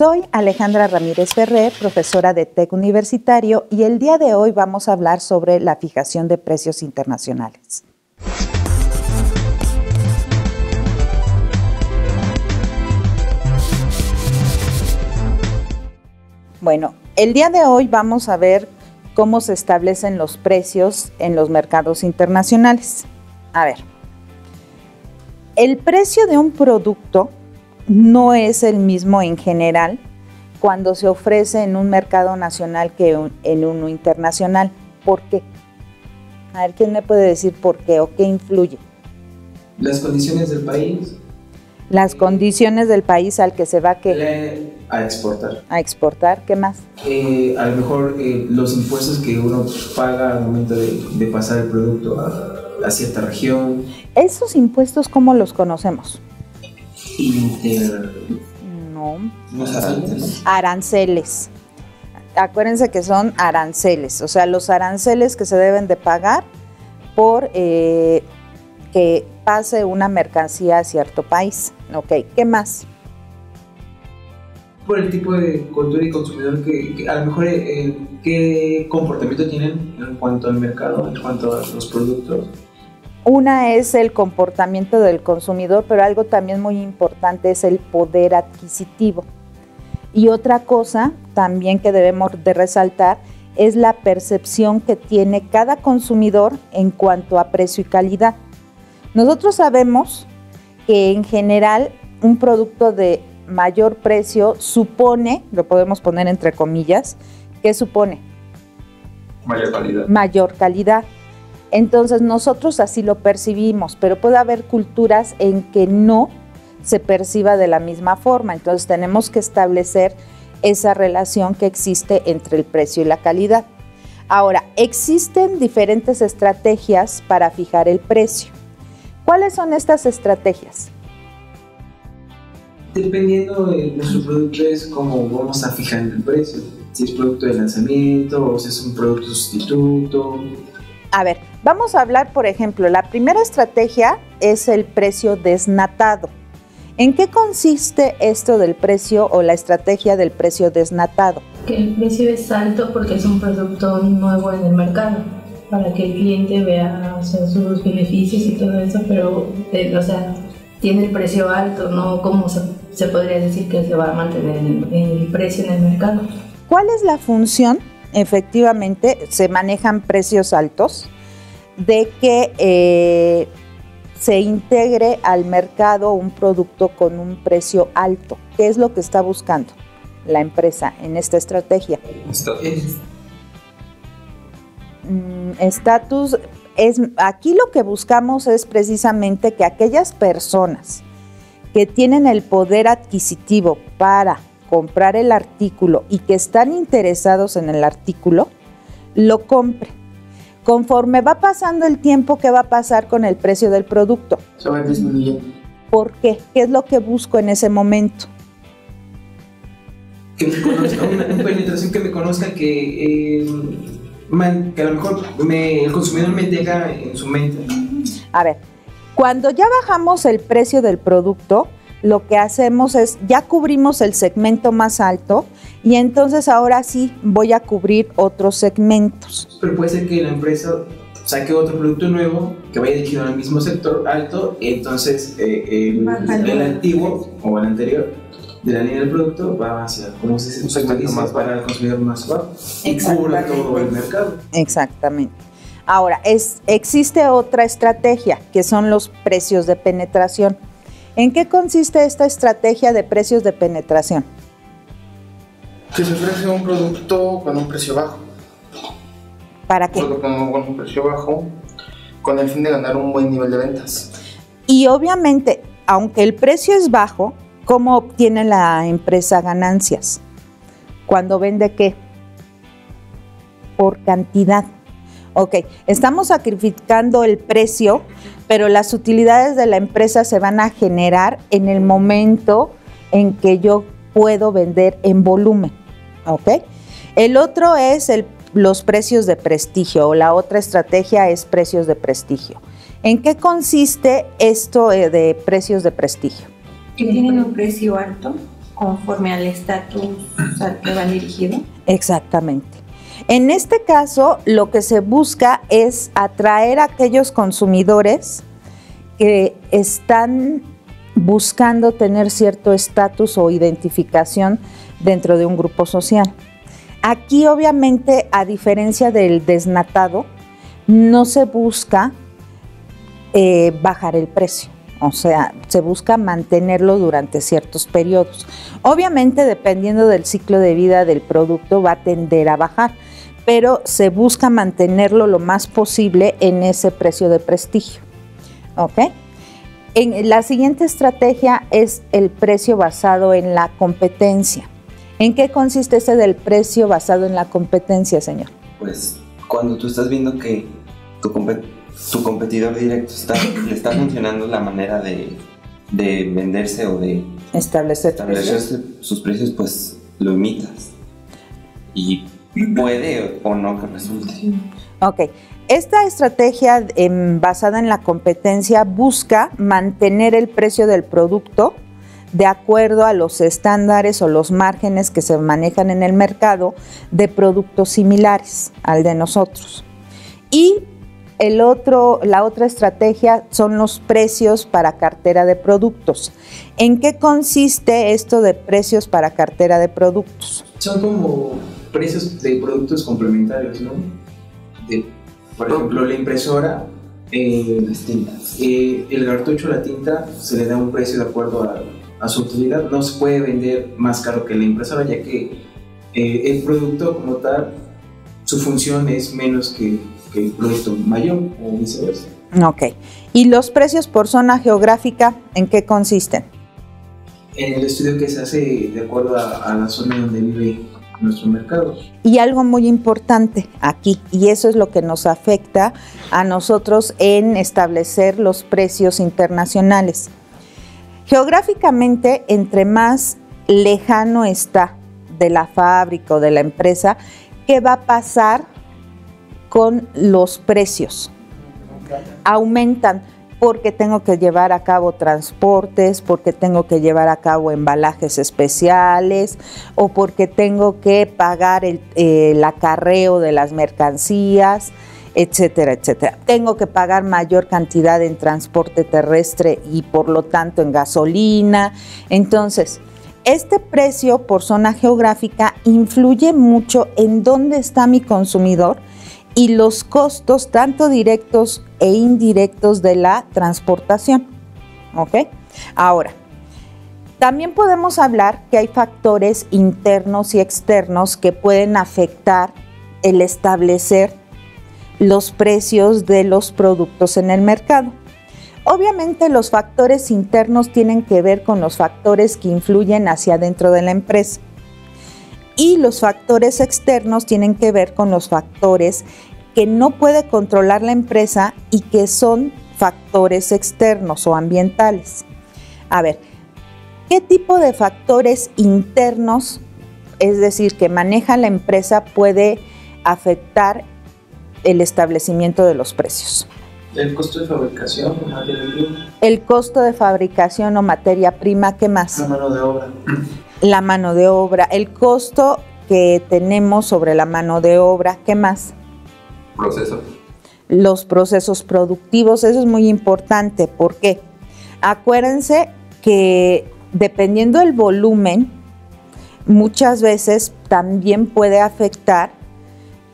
Soy Alejandra Ramírez Ferrer, profesora de TEC Universitario, y el día de hoy vamos a hablar sobre la fijación de precios internacionales. Bueno, el día de hoy vamos a ver cómo se establecen los precios en los mercados internacionales. A ver, el precio de un producto no es el mismo en general cuando se ofrece en un mercado nacional que en uno internacional. ¿Por qué? A ver, ¿quién me puede decir por qué o qué influye? Las condiciones del país. Las condiciones del país al que se va a exportar. A exportar, ¿qué más? A lo mejor los impuestos que uno paga al momento de pasar el producto a cierta región. ¿Esos impuestos cómo los conocemos? No. Aranceles. Acuérdense que son aranceles, o sea, los aranceles que se deben de pagar por que pase una mercancía a cierto país. Ok, ¿qué más? Por el tipo de cultura y consumidor que a lo mejor qué comportamiento tienen en cuanto al mercado, en cuanto a los productos. Una es el comportamiento del consumidor, pero algo también muy importante es el poder adquisitivo. Y otra cosa también que debemos de resaltar es la percepción que tiene cada consumidor en cuanto a precio y calidad. Nosotros sabemos que en general un producto de mayor precio supone, lo podemos poner entre comillas, ¿qué supone? Mayor calidad. Mayor calidad. Entonces nosotros así lo percibimos, pero puede haber culturas en que no se perciba de la misma forma. Entonces tenemos que establecer esa relación que existe entre el precio y la calidad. Ahora, existen diferentes estrategias para fijar el precio. ¿Cuáles son estas estrategias? Dependiendo de nuestro producto es cómo vamos a fijar el precio. Si es producto de lanzamiento o si es un producto sustituto. A ver, vamos a hablar, por ejemplo, la primera estrategia es el precio desnatado. ¿En qué consiste esto del precio o la estrategia del precio desnatado? Que el precio es alto porque es un producto nuevo en el mercado, para que el cliente vea, o sea, sus beneficios y todo eso, pero tiene el precio alto, no como se podría decir que se va a mantener el precio en el mercado. ¿Cuál es la función? Efectivamente, se manejan precios altos, de que se integre al mercado un producto con un precio alto. ¿Qué es lo que está buscando la empresa en esta estrategia? Estatus. Aquí lo que buscamos es precisamente que aquellas personas que tienen el poder adquisitivo para comprar el artículo y que están interesados en el artículo, lo compren. Conforme va pasando el tiempo, ¿qué va a pasar con el precio del producto? Se va disminuyendo. ¿Por qué? ¿Qué es lo que busco en ese momento? Que me conozca, una penetración que me conozca, que a lo mejor el consumidor me tenga en su mente. A ver, cuando ya bajamos el precio del producto, lo que hacemos es, ya cubrimos el segmento más alto y entonces ahora sí voy a cubrir otros segmentos. Pero puede ser que la empresa saque otro producto nuevo que vaya dirigido al mismo sector alto y entonces el antiguo o el anterior de la línea del producto va hacia un segmento más para el consumidor más bajo y cubre todo el mercado. Exactamente. Ahora, existe otra estrategia que son los precios de penetración. ¿En qué consiste esta estrategia de precios de penetración? Que se ofrece un producto con un precio bajo. ¿Para qué? Con un precio bajo, con el fin de ganar un buen nivel de ventas. Y obviamente, aunque el precio es bajo, ¿cómo obtiene la empresa ganancias? ¿Cuando vende qué? Por cantidad. Ok, estamos sacrificando el precio, pero las utilidades de la empresa se van a generar en el momento en que yo puedo vender en volumen. ¿Ok? El otro es los precios de prestigio, o la otra estrategia es precios de prestigio. ¿En qué consiste esto de precios de prestigio? Que tienen un precio alto conforme al estatus al que va dirigido. Exactamente. En este caso, lo que se busca es atraer a aquellos consumidores que están buscando tener cierto estatus o identificación dentro de un grupo social. Aquí, obviamente, a diferencia del desnatado, no se busca bajar el precio. O sea, se busca mantenerlo durante ciertos periodos. Obviamente, dependiendo del ciclo de vida del producto, va a tender a bajar, pero se busca mantenerlo lo más posible en ese precio de prestigio. ¿Ok? La siguiente estrategia es el precio basado en la competencia. ¿En qué consiste ese del precio basado en la competencia, señor? Pues cuando tú estás viendo que tu competidor directo le está funcionando la manera de venderse o de establecer sus precios, pues lo imitas. Y puede o no que resulte. Ok. Esta estrategia basada en la competencia busca mantener el precio del producto de acuerdo a los estándares o los márgenes que se manejan en el mercado de productos similares al de nosotros. Y la otra estrategia son los precios para cartera de productos. ¿En qué consiste esto de precios para cartera de productos? Son como precios de productos complementarios, ¿no? Por ejemplo, la impresora, las tintas. El cartucho, la tinta, se le da un precio de acuerdo a su utilidad. No se puede vender más caro que la impresora, ya que el producto como tal, su función es menos que el producto mayor o viceversa. Ok. ¿Y los precios por zona geográfica en qué consisten? En el estudio que se hace de acuerdo a la zona donde vive nuestro mercado. Y algo muy importante aquí, y eso es lo que nos afecta a nosotros en establecer los precios internacionales. Geográficamente, entre más lejano está de la fábrica o de la empresa, ¿qué va a pasar con los precios? Aumentan porque tengo que llevar a cabo transportes, porque tengo que llevar a cabo embalajes especiales o porque tengo que pagar el acarreo de las mercancías, etcétera, etcétera. Tengo que pagar mayor cantidad en transporte terrestre y por lo tanto en gasolina. Entonces, este precio por zona geográfica influye mucho en dónde está mi consumidor y los costos tanto directos e indirectos de la transportación. ¿Ok? Ahora, también podemos hablar que hay factores internos y externos que pueden afectar el establecer los precios de los productos en el mercado. Obviamente los factores internos tienen que ver con los factores que influyen hacia adentro de la empresa. Y los factores externos tienen que ver con los factores que no puede controlar la empresa y que son factores externos o ambientales. A ver, ¿qué tipo de factores internos, es decir, que maneja la empresa, puede afectar el establecimiento de los precios? El costo de fabricación o materia prima. El costo de fabricación o materia prima, ¿qué más? La mano de obra. La mano de obra, el costo que tenemos sobre la mano de obra, ¿qué más? Procesos. Los procesos productivos, eso es muy importante. ¿Por qué? Acuérdense que dependiendo del volumen, muchas veces también puede afectar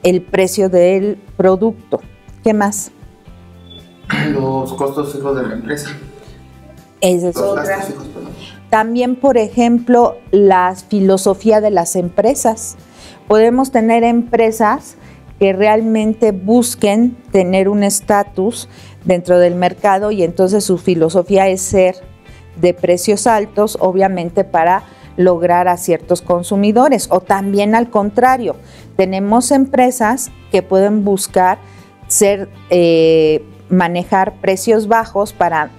el precio del producto. ¿Qué más? Los costos fijos de la empresa. Esa es otra. También, por ejemplo, la filosofía de las empresas. Podemos tener empresas que realmente busquen tener un estatus dentro del mercado y entonces su filosofía es ser de precios altos, obviamente para lograr a ciertos consumidores. O también al contrario, tenemos empresas que pueden buscar manejar precios bajos para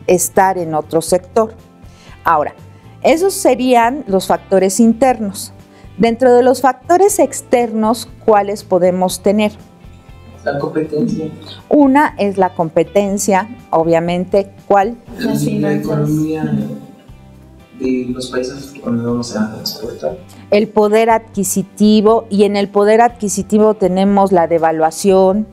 estar en otro sector. Ahora, esos serían los factores internos. Dentro de los factores externos, ¿cuáles podemos tener? La competencia. Una es la competencia, obviamente. ¿Cuál? Las finanzas. La economía de los países donde vamos a exportar? El poder adquisitivo, y en el poder adquisitivo tenemos la devaluación,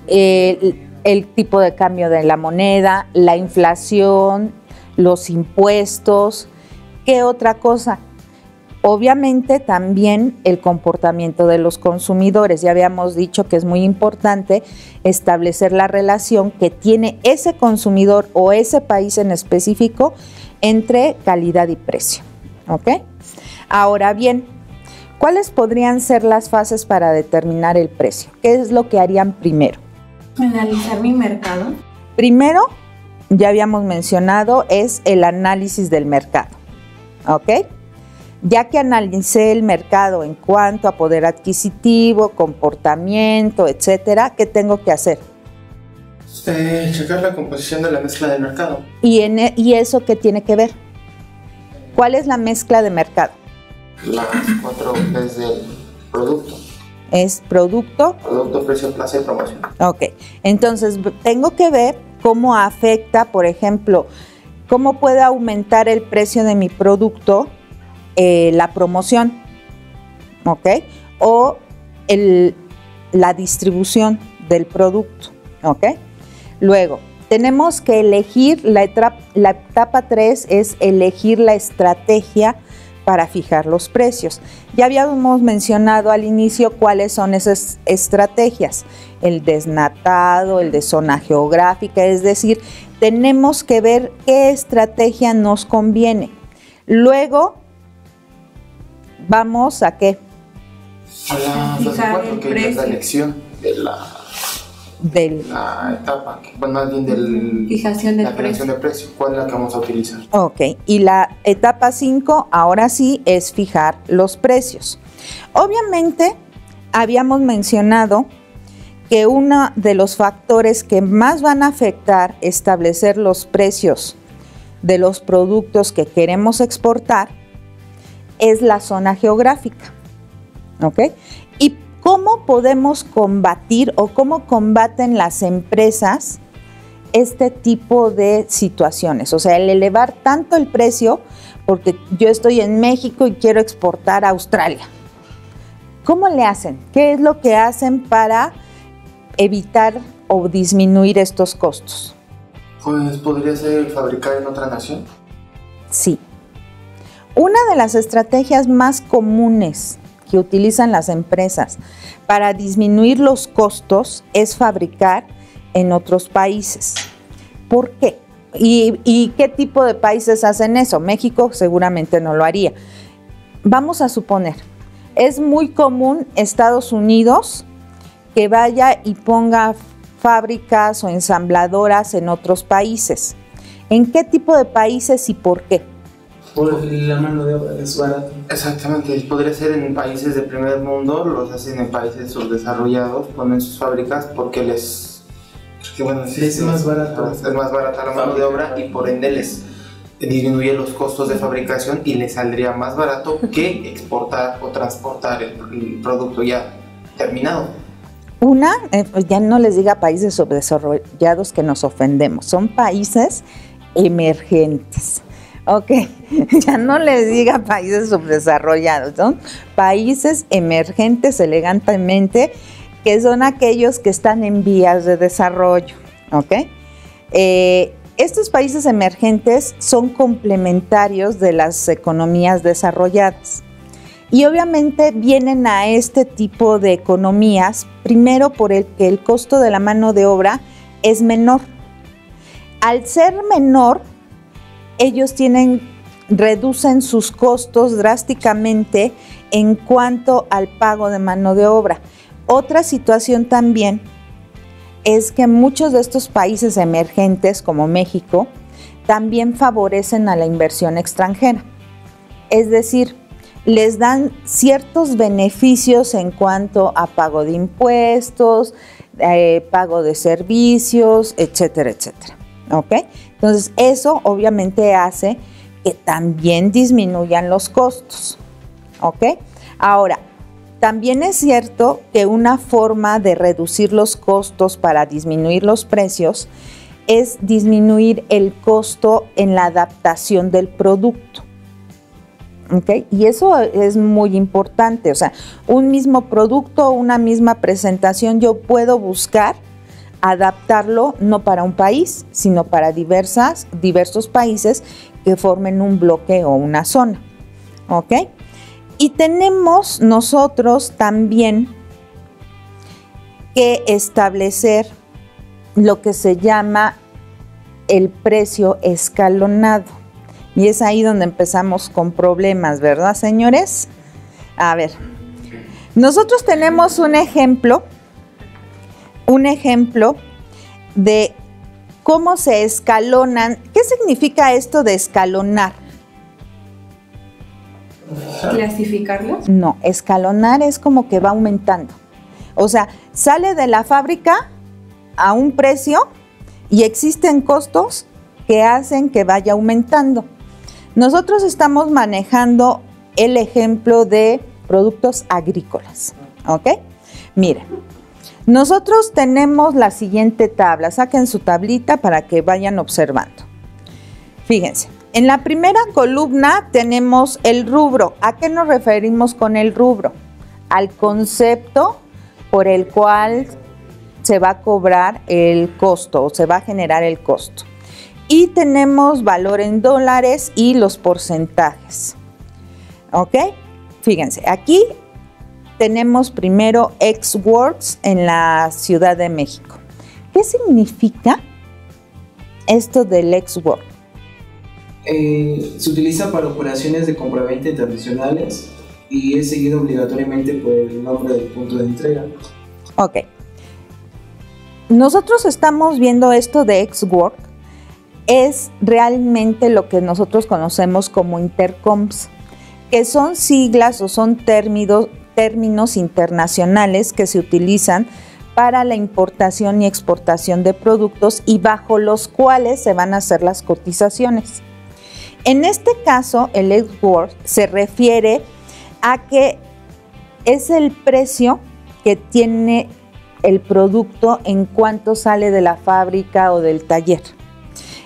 el tipo de cambio de la moneda, la inflación, los impuestos. ¿Qué otra cosa? Obviamente también el comportamiento de los consumidores. Ya habíamos dicho que es muy importante establecer la relación que tiene ese consumidor o ese país en específico entre calidad y precio. ¿Ok? Ahora bien, ¿cuáles podrían ser las fases para determinar el precio? ¿Qué es lo que harían primero? Analizar mi mercado. Primero, ya habíamos mencionado, es el análisis del mercado. ¿Ok? Ya que analicé el mercado en cuanto a poder adquisitivo, comportamiento, etcétera, ¿qué tengo que hacer? Checar la composición de la mezcla del mercado. ¿Y eso qué tiene que ver? ¿Cuál es la mezcla de mercado? Las 4 P's del producto. Es producto. Producto, precio, plaza y promoción. Ok, entonces tengo que ver cómo afecta, por ejemplo, cómo puede aumentar el precio de mi producto la promoción, ¿ok? O la distribución del producto, ¿ok? Luego, tenemos que elegir, la etapa 3 es elegir la estrategia para fijar los precios. Ya habíamos mencionado al inicio cuáles son esas estrategias, el desnatado, el de zona geográfica, es decir, tenemos que ver qué estrategia nos conviene. Luego, vamos a qué? A la fase 4, que es la elección de la etapa, bueno, más bien la creación de precio, cuál es la que vamos a utilizar. Ok, y la etapa 5, ahora sí, es fijar los precios. Obviamente, habíamos mencionado que uno de los factores que más van a afectar establecer los precios de los productos que queremos exportar es la zona geográfica, ¿ok? ¿Y cómo podemos combatir o cómo combaten las empresas este tipo de situaciones? O sea, el elevar tanto el precio, porque yo estoy en México y quiero exportar a Australia. ¿Cómo le hacen? ¿Qué es lo que hacen para evitar o disminuir estos costos? Pues podría ser fabricar en otra nación. Sí. Una de las estrategias más comunes que utilizan las empresas para disminuir los costos es fabricar en otros países. ¿Por qué? ¿Y qué tipo de países hacen eso? México seguramente no lo haría. Vamos a suponer, es muy común Estados Unidos que vaya y ponga fábricas o ensambladoras en otros países. ¿En qué tipo de países y por qué? Por la mano de obra es barata. Exactamente, podría ser en países de primer mundo, los hacen en países subdesarrollados, ponen sus fábricas porque es más barato. Es más barata la mano de obra y por ende les disminuye los costos de fabricación y les saldría más barato que exportar o transportar el producto ya terminado. Pues ya no les diga países subdesarrollados que nos ofendemos, son países emergentes. Ok, ya no les diga países subdesarrollados, son países emergentes elegantemente, que son aquellos que están en vías de desarrollo, ¿ok? Estos países emergentes son complementarios de las economías desarrolladas y obviamente vienen a este tipo de economías primero por el que el costo de la mano de obra es menor. Al ser menor, ellos reducen sus costos drásticamente en cuanto al pago de mano de obra. Otra situación también es que muchos de estos países emergentes, como México, también favorecen a la inversión extranjera. Es decir, les dan ciertos beneficios en cuanto a pago de impuestos, pago de servicios, etcétera, etcétera. ¿Ok? Entonces, eso obviamente hace que también disminuyan los costos. ¿Ok? Ahora, también es cierto que una forma de reducir los costos para disminuir los precios es disminuir el costo en la adaptación del producto. ¿Okay? Y eso es muy importante, o sea, un mismo producto, una misma presentación, yo puedo buscar adaptarlo no para un país, sino para diversos países que formen un bloque o una zona. ¿Ok? Y tenemos nosotros también que establecer lo que se llama el precio escalonado. Y es ahí donde empezamos con problemas, ¿verdad, señores? A ver, nosotros tenemos un ejemplo de cómo se escalonan. ¿Qué significa esto de escalonar? ¿Clasificarlos? No, escalonar es como que va aumentando. O sea, sale de la fábrica a un precio y existen costos que hacen que vaya aumentando. Nosotros estamos manejando el ejemplo de productos agrícolas, ¿ok? Miren, nosotros tenemos la siguiente tabla. Saquen su tablita para que vayan observando. Fíjense, en la primera columna tenemos el rubro. ¿A qué nos referimos con el rubro? Al concepto por el cual se va a cobrar el costo o se va a generar el costo. Y tenemos valor en dólares y los porcentajes. ¿Ok? Fíjense, aquí tenemos primero Ex Works en la Ciudad de México. ¿Qué significa esto del Ex Works? Se utiliza para operaciones de compraventa internacionales y es seguido obligatoriamente por el nombre del punto de entrega. Ok. Nosotros estamos viendo esto de Ex Works. Es realmente lo que nosotros conocemos como intercoms, que son siglas o son términos internacionales que se utilizan para la importación y exportación de productos y bajo los cuales se van a hacer las cotizaciones. En este caso, el Ex Works se refiere a que es el precio que tiene el producto en cuanto sale de la fábrica o del taller.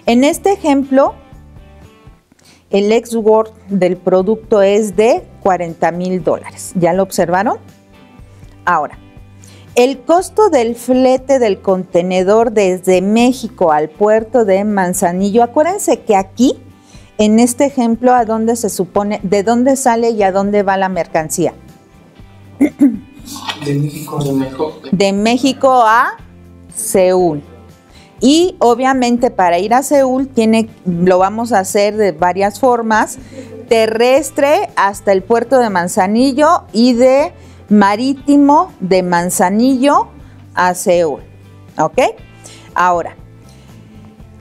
En este ejemplo, el Ex Works del producto es de $40,000. ¿Ya lo observaron? Ahora, el costo del flete del contenedor desde México al puerto de Manzanillo. Acuérdense que aquí, en este ejemplo, ¿a dónde se supone, de dónde sale y a dónde va la mercancía? De México. De México a Seúl. Y obviamente para ir a Seúl lo vamos a hacer de varias formas, terrestre hasta el puerto de Manzanillo y de marítimo de Manzanillo a Seúl, ¿ok? Ahora,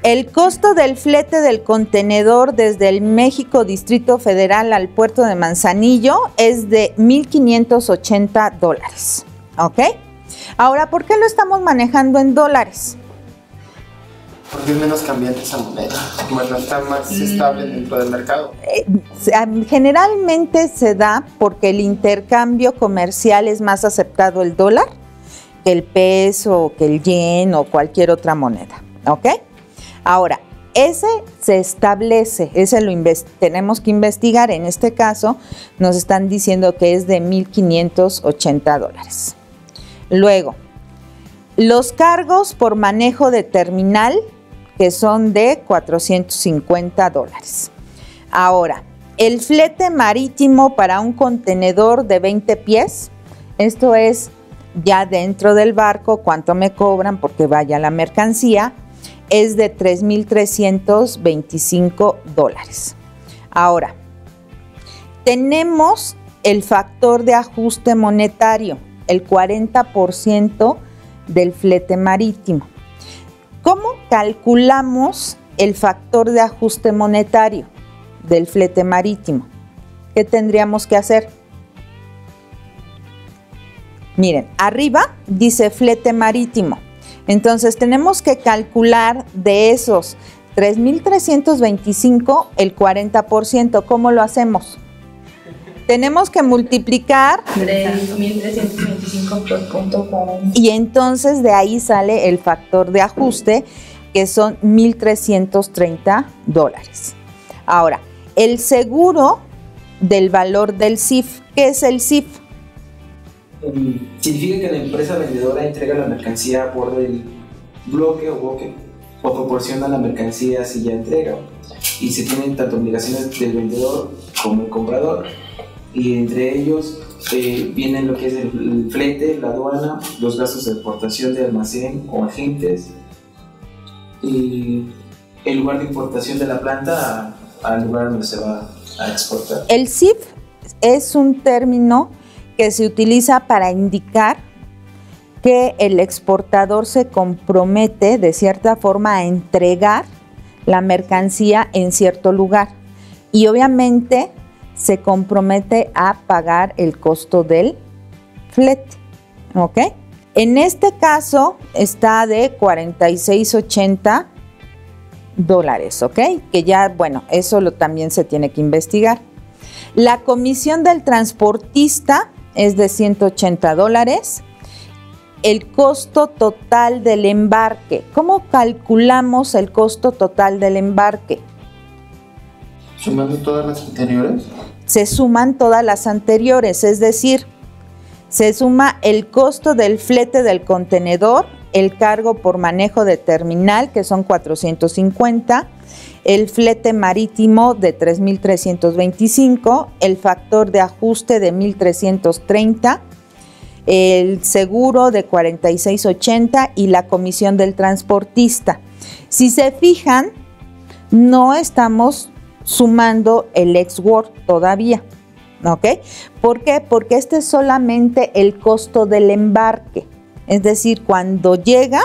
el costo del flete del contenedor desde el México Distrito Federal al puerto de Manzanillo es de $1,580, ¿ok? Ahora, ¿por qué lo estamos manejando en dólares? Porque es menos cambiante esa moneda, bueno, está más estable dentro del mercado. Generalmente se da porque el intercambio comercial es más aceptado el dólar que el peso, que el yen o cualquier otra moneda, ¿ok? Ahora, ese se establece, tenemos que investigar, en este caso nos están diciendo que es de $1,580. Luego, los cargos por manejo de terminal, que son de $450. Ahora, el flete marítimo para un contenedor de 20 pies, esto es ya dentro del barco, cuánto me cobran porque vaya la mercancía, es de $3,325. Ahora, tenemos el factor de ajuste monetario, el 40% del flete marítimo. ¿Cómo calculamos el factor de ajuste monetario del flete marítimo? ¿Qué tendríamos que hacer? Miren, arriba dice flete marítimo. Entonces tenemos que calcular de esos 3,325 el 40%. ¿Cómo lo hacemos? Tenemos que multiplicar 3,325 por .40. y entonces de ahí sale el factor de ajuste que son $1,330. Ahora, el seguro del valor del CIF. ¿Qué es el CIF? Significa que la empresa vendedora entrega la mercancía por el bloque o proporciona la mercancía si ya entrega. Y se tienen tanto obligaciones del vendedor como el comprador. Y entre ellos vienen lo que es el flete, la aduana, los gastos de exportación de almacén o agentes, y el lugar de importación de la planta al lugar donde se va a exportar. El CIF es un término que se utiliza para indicar que el exportador se compromete de cierta forma a entregar la mercancía en cierto lugar y obviamente se compromete a pagar el costo del flete, ¿ok? En este caso está de $46.80, ¿ok? Que ya, bueno, eso también se tiene que investigar. La comisión del transportista es de $180. El costo total del embarque. ¿Cómo calculamos el costo total del embarque? ¿Sumando todas las anteriores? Se suman todas las anteriores, es decir, se suma el costo del flete del contenedor, el cargo por manejo de terminal, que son $450, el flete marítimo de $3,325, el factor de ajuste de $1,330, el seguro de $46.80 y la comisión del transportista. Si se fijan, no estamos sumando el ex-work todavía, ¿ok? ¿Por qué? Porque este es solamente el costo del embarque. Es decir, cuando llega,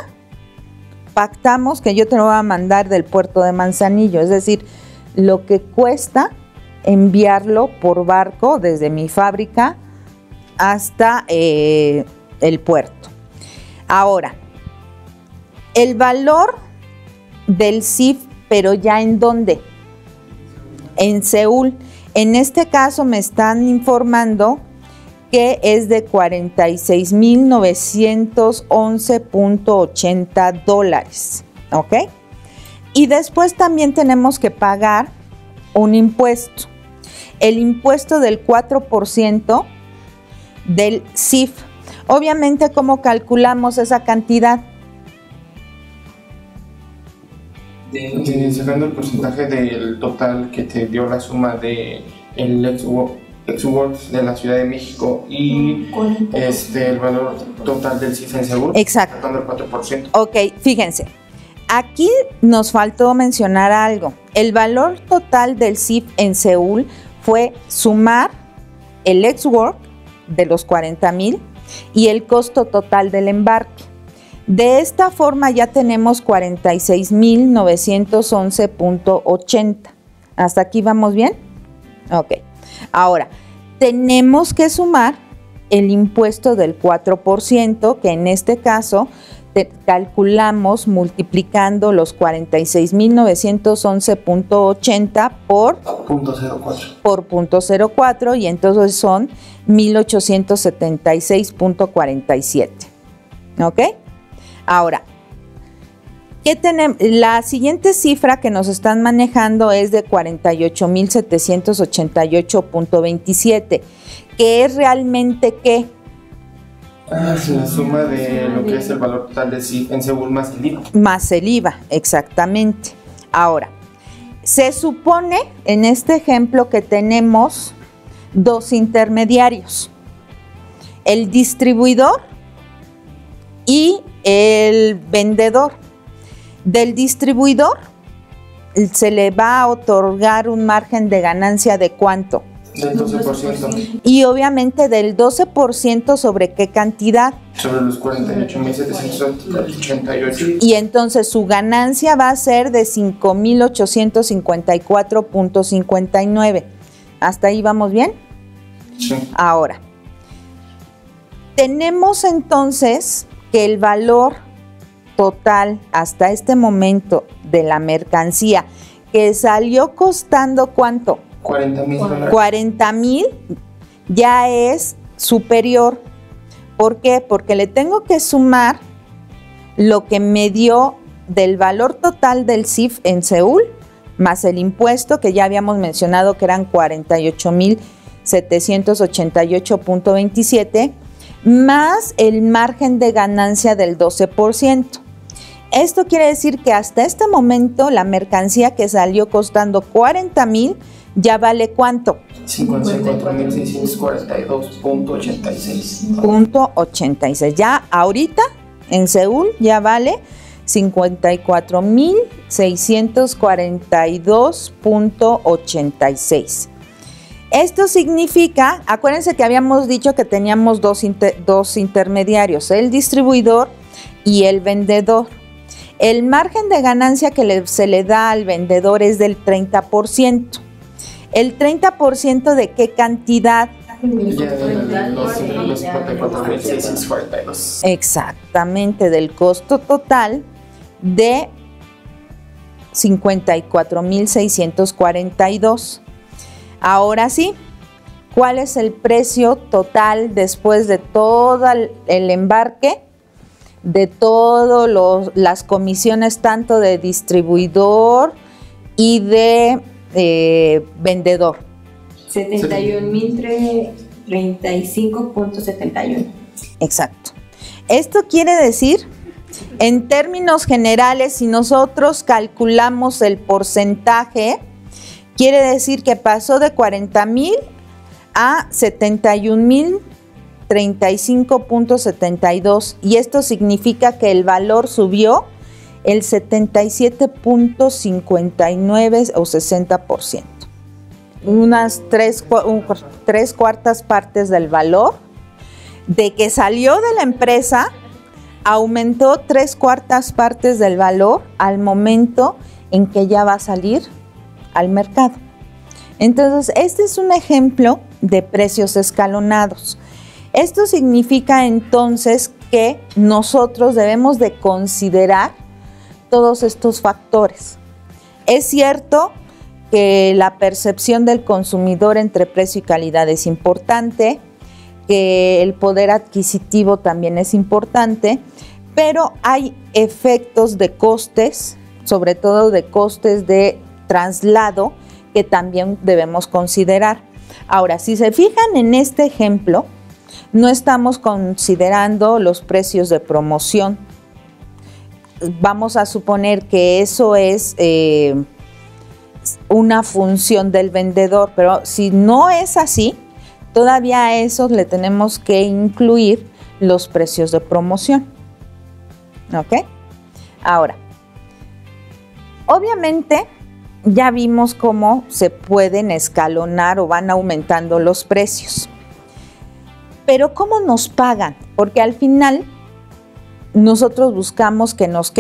pactamos que yo te lo voy a mandar del puerto de Manzanillo, es decir, lo que cuesta enviarlo por barco desde mi fábrica hasta el puerto. Ahora, el valor del CIF, pero ya ¿en dónde? En Seúl. En este caso me están informando que es de $46,911.80, ¿ok? Y después también tenemos que pagar un impuesto, el impuesto del 4% del CIF. Obviamente, ¿cómo calculamos esa cantidad? Sacando el porcentaje del total que te dio la suma de el ex-works de la Ciudad de México y el valor total del CIF en Seúl. Exacto. Sacando el 4%. Ok, fíjense. Aquí nos faltó mencionar algo. El valor total del CIF en Seúl fue sumar el ex-work de los 40,000 y el costo total del embarque. De esta forma ya tenemos 46,911.80. ¿Hasta aquí vamos bien? Ok. Ahora, tenemos que sumar el impuesto del 4%, que en este caso calculamos multiplicando los 46,911.80 por 0.04 y entonces son 1,876.47. ¿Ok? Ahora, ¿qué tenemos? La siguiente cifra que nos están manejando es de 48,788.27, que es realmente ¿qué? Es la suma de lo que es el valor total de CIF en Seúl más el IVA. Más el IVA, exactamente. Ahora, se supone en este ejemplo que tenemos dos intermediarios, el distribuidor y el vendedor. Del distribuidor se le va a otorgar un margen de ganancia de ¿cuánto? Del 12%. Y obviamente del 12% sobre qué cantidad. Sobre los 48,788. Y entonces su ganancia va a ser de 5,854.59. ¿Hasta ahí vamos bien? Sí. Ahora, tenemos entonces que el valor total hasta este momento de la mercancía que salió costando ¿cuánto? $40,000. 40,000 ya es superior. ¿Por qué? Porque le tengo que sumar lo que me dio del valor total del CIF en Seúl, más el impuesto que ya habíamos mencionado que eran 48,788.27, más el margen de ganancia del 12%. Esto quiere decir que hasta este momento la mercancía que salió costando 40,000 ya vale ¿cuánto? 54,642.86. Ya ahorita en Seúl ya vale 54,642.86. Esto significa, acuérdense que habíamos dicho que teníamos dos intermediarios, el distribuidor y el vendedor. El margen de ganancia que se le da al vendedor es del 30%. ¿El 30% de qué cantidad? Los 54,642. Exactamente, del costo total de 54,642. Ahora sí, ¿cuál es el precio total después de todo el embarque? De todas las comisiones tanto de distribuidor y de vendedor. 71,035.71. Exacto. Esto quiere decir, en términos generales, si nosotros calculamos el porcentaje, quiere decir que pasó de 40,000 a 71,035.72 y esto significa que el valor subió el 77.59 o 60%. Unas tres cuartas partes del valor de que salió de la empresa aumentó 3/4 partes del valor al momento en que ya va a salir al mercado. Entonces, este es un ejemplo de precios escalonados. Esto significa entonces que nosotros debemos de considerar todos estos factores. Es cierto que la percepción del consumidor entre precio y calidad es importante, que el poder adquisitivo también es importante, pero hay efectos de costes, sobre todo de costes de traslado, que también debemos considerar. Ahora, si se fijan en este ejemplo, no estamos considerando los precios de promoción. Vamos a suponer que eso es una función del vendedor, pero si no es así, todavía a eso le tenemos que incluir los precios de promoción. ¿Ok? Ahora, obviamente ya vimos cómo se pueden escalonar o van aumentando los precios. Pero ¿cómo nos pagan? Porque al final nosotros buscamos que nos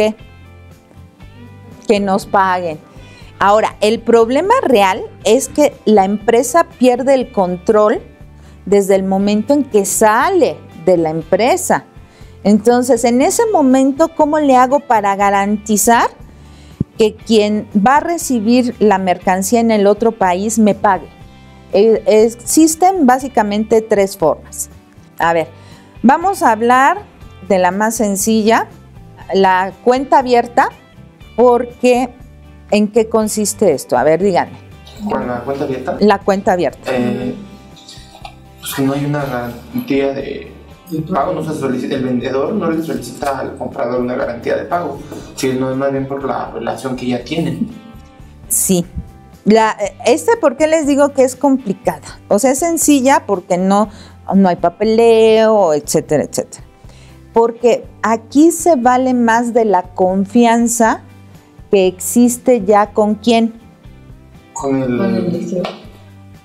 paguen. Ahora, el problema real es que la empresa pierde el control desde el momento en que sale de la empresa. Entonces, en ese momento, ¿cómo le hago para garantizar que quien va a recibir la mercancía en el otro país me pague? Existen básicamente 3 formas. A ver, vamos a hablar de la más sencilla, la cuenta abierta, porque ¿en qué consiste esto? A ver, díganme. ¿Con la cuenta abierta? La cuenta abierta. Pues que no hay una garantía de pago, no se solicita, el vendedor no le solicita al comprador una garantía de pago, sino es más bien por la relación que ya tienen. Sí. ¿Por qué les digo que es complicada? O sea, es sencilla porque no hay papeleo, etcétera, etcétera. Porque aquí se vale más de la confianza que existe ya con quién.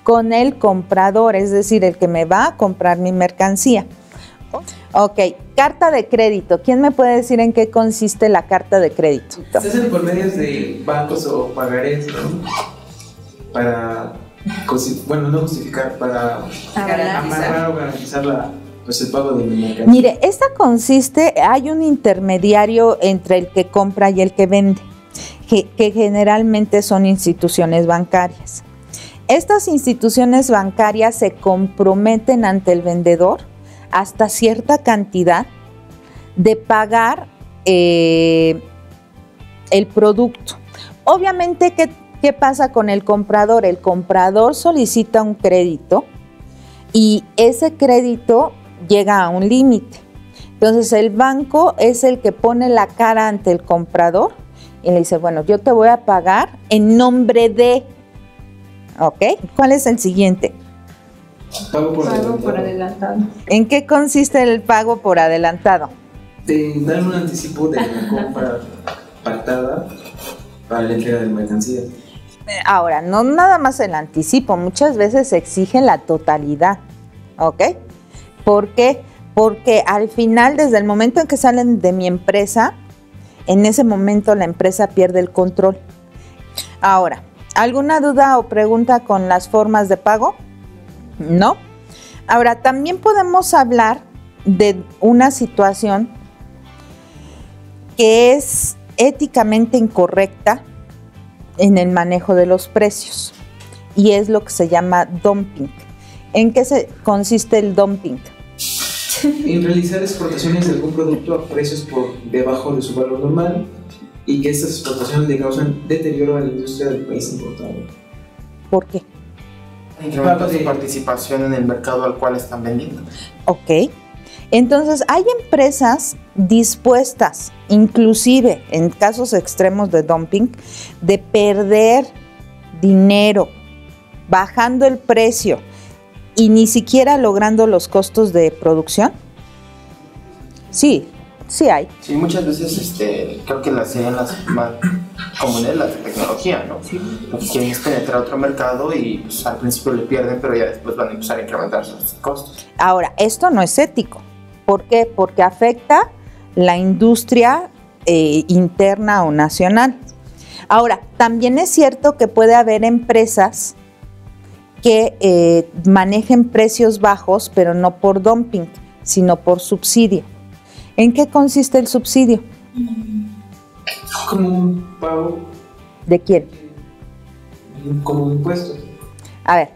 Con el comprador, es decir, el que me va a comprar mi mercancía. Ok, carta de crédito. ¿Quién me puede decir en qué consiste la carta de crédito? Se hacen por medios de bancos o pagarés, ¿no? Para, bueno, no justificar, para amarrar o garantizar el pago de mi mercancía. Mire, esta consiste, hay un intermediario entre el que compra y el que vende, que generalmente son instituciones bancarias. Estas instituciones bancarias se comprometen ante el vendedor hasta cierta cantidad de pagar el producto. Obviamente, ¿qué pasa con el comprador? El comprador solicita un crédito y ese crédito llega a un límite. Entonces el banco es el que pone la cara ante el comprador y le dice, bueno, yo te voy a pagar en nombre de, ¿ok? ¿Cuál es el siguiente? Pago por adelantado. ¿En qué consiste el pago por adelantado? Te dan un anticipo de la compra pactada para la entrega de mercancías. Ahora, no nada más el anticipo, muchas veces se exige la totalidad, ¿ok? ¿Por qué? Porque al final, desde el momento en que salen de mi empresa, en ese momento la empresa pierde el control. Ahora, ¿alguna duda o pregunta con las formas de pago? ¿No? Ahora, también podemos hablar de una situación que es éticamente incorrecta en el manejo de los precios y es lo que se llama dumping. ¿En qué consiste el dumping? En realizar exportaciones de algún producto a precios por debajo de su valor normal y que estas exportaciones le causan deterioro a la industria del país importador. ¿Por qué? Incrementa su participación en el mercado al cual están vendiendo. Ok. Entonces, hay empresas dispuestas, inclusive en casos extremos de dumping, de perder dinero bajando el precio y ni siquiera logrando los costos de producción. Sí, sí hay. Sí, muchas veces creo que serían las más comunes, las de tecnología, ¿no? Sí. Lo que quieren es penetrar otro mercado y pues, al principio le pierden, pero ya después van a empezar a incrementar sus costos. Ahora, esto no es ético. ¿Por qué? Porque afecta la industria interna o nacional. Ahora, también es cierto que puede haber empresas que manejen precios bajos, pero no por dumping, sino por subsidio. ¿En qué consiste el subsidio? Como un pago. ¿De quién? Como un impuesto. A ver,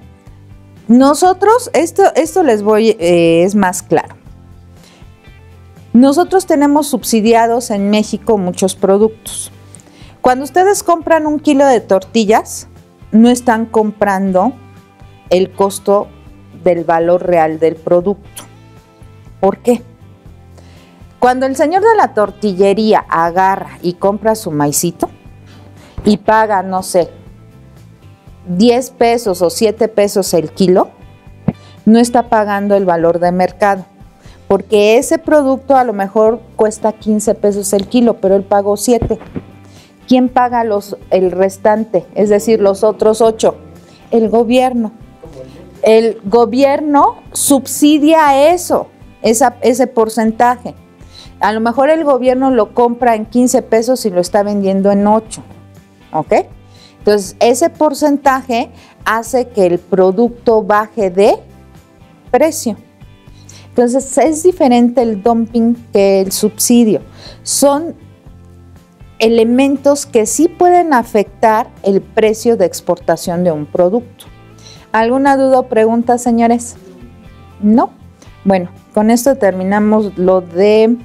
nosotros, esto les voy, es más claro. Nosotros tenemos subsidiados en México muchos productos. Cuando ustedes compran 1 kilo de tortillas, no están comprando el costo del valor real del producto. ¿Por qué? Cuando el señor de la tortillería agarra y compra su maicito y paga, no sé, 10 pesos o 7 pesos el kilo, no está pagando el valor de mercado, porque ese producto a lo mejor cuesta 15 pesos el kilo, pero él pagó 7. ¿Quién paga el restante? Es decir, los otros 8. El gobierno. El gobierno subsidia eso, ese porcentaje. A lo mejor el gobierno lo compra en 15 pesos y lo está vendiendo en 8. ¿Ok? Entonces, ese porcentaje hace que el producto baje de precio. Entonces, es diferente el dumping que el subsidio. Son elementos que sí pueden afectar el precio de exportación de un producto. ¿Alguna duda o pregunta, señores? ¿No? Bueno, con esto terminamos lo de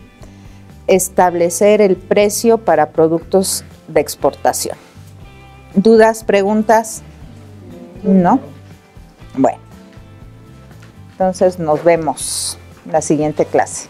establecer el precio para productos de exportación. ¿Dudas, preguntas? ¿No? Bueno, entonces nos vemos en la siguiente clase.